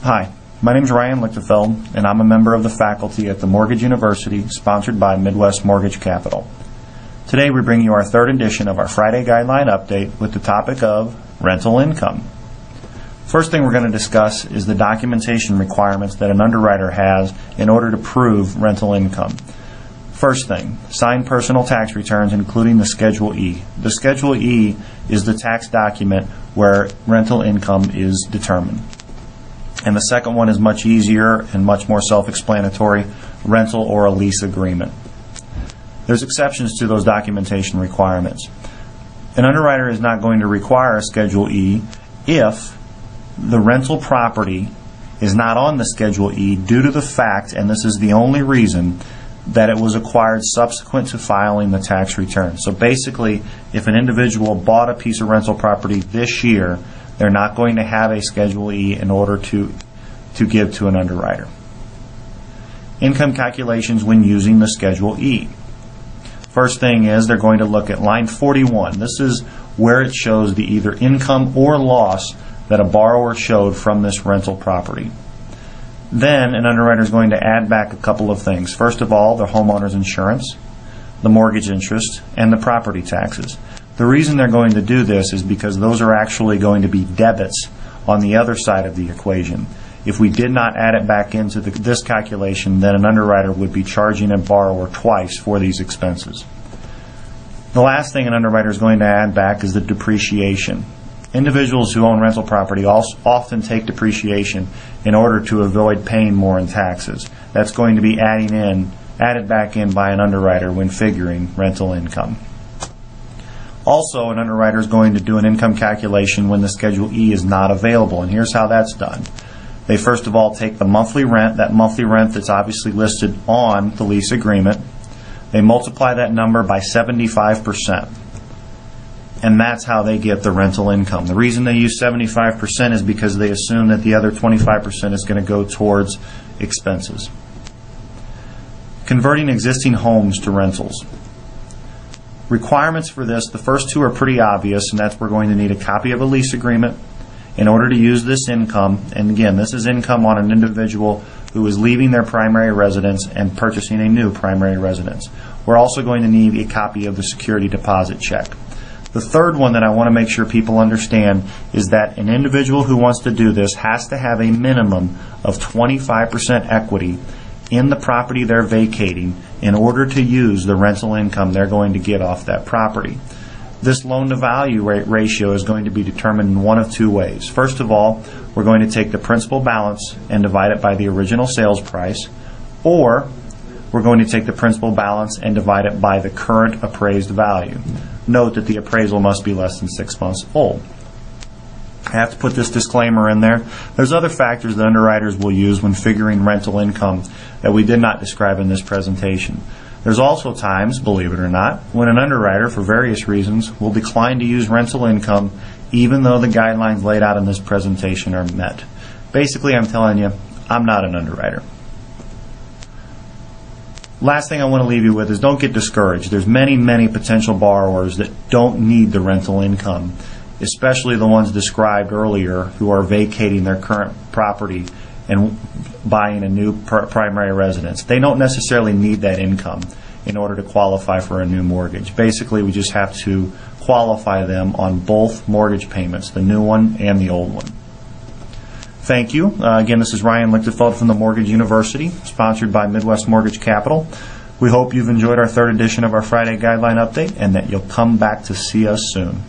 Hi, my name is Ryan Lichtenfeld, and I'm a member of the faculty at the Mortgage University, sponsored by Midwest Mortgage Capital. Today we bring you our third edition of our Friday Guideline Update with the topic of rental income. First thing we're going to discuss is the documentation requirements that an underwriter has in order to prove rental income. First thing, sign personal tax returns including the Schedule E. The Schedule E is the tax document where rental income is determined. And the second one is much easier and much more self-explanatory, rental or a lease agreement. There's exceptions to those documentation requirements. An underwriter is not going to require a Schedule E if the rental property is not on the Schedule E due to the fact, and this is the only reason, that it was acquired subsequent to filing the tax return. So basically, if an individual bought a piece of rental property this year, they're not going to have a Schedule E in order to give to an underwriter. Income calculations when using the Schedule E. First thing is they're going to look at line 41. This is where it shows the either income or loss that a borrower showed from this rental property. Then an underwriter is going to add back a couple of things. First of all, the homeowner's insurance, the mortgage interest, and the property taxes. The reason they're going to do this is because those are actually going to be debits on the other side of the equation. If we did not add it back into this calculation, then an underwriter would be charging a borrower twice for these expenses. The last thing an underwriter is going to add back is the depreciation. Individuals who own rental property often take depreciation in order to avoid paying more in taxes. That's going to be added back in by an underwriter when figuring rental income. Also, an underwriter is going to do an income calculation when the Schedule E is not available, and here's how that's done. They first of all take the monthly rent, that monthly rent that's obviously listed on the lease agreement. They multiply that number by 75%, and that's how they get the rental income. The reason they use 75% is because they assume that the other 25% is going to go towards expenses. Converting existing homes to rentals. Requirements for this, the first two are pretty obvious, and that's we're going to need a copy of a lease agreement in order to use this income. And again, this is income on an individual who is leaving their primary residence and purchasing a new primary residence. We're also going to need a copy of the security deposit check. The third one that I want to make sure people understand is that an individual who wants to do this has to have a minimum of 25% equity in the property they're vacating in order to use the rental income they're going to get off that property. This loan-to-value ratio is going to be determined in one of two ways. First of all, we're going to take the principal balance and divide it by the original sales price, or we're going to take the principal balance and divide it by the current appraised value. Note that the appraisal must be less than 6 months old. I have to put this disclaimer in there. There's other factors that underwriters will use when figuring rental income that we did not describe in this presentation. There's also times, believe it or not, when an underwriter, for various reasons, will decline to use rental income even though the guidelines laid out in this presentation are met. Basically, I'm telling you, I'm not an underwriter. Last thing I want to leave you with is don't get discouraged. There's many potential borrowers that don't need the rental income, especially the ones described earlier who are vacating their current property and buying a new primary residence. They don't necessarily need that income in order to qualify for a new mortgage. Basically, we just have to qualify them on both mortgage payments, the new one and the old one. Thank you. Again, this is Ryan Lichtenfeld from the Mortgage University, sponsored by Midwest Mortgage Capital. We hope you've enjoyed our third edition of our Friday Guideline Update and that you'll come back to see us soon.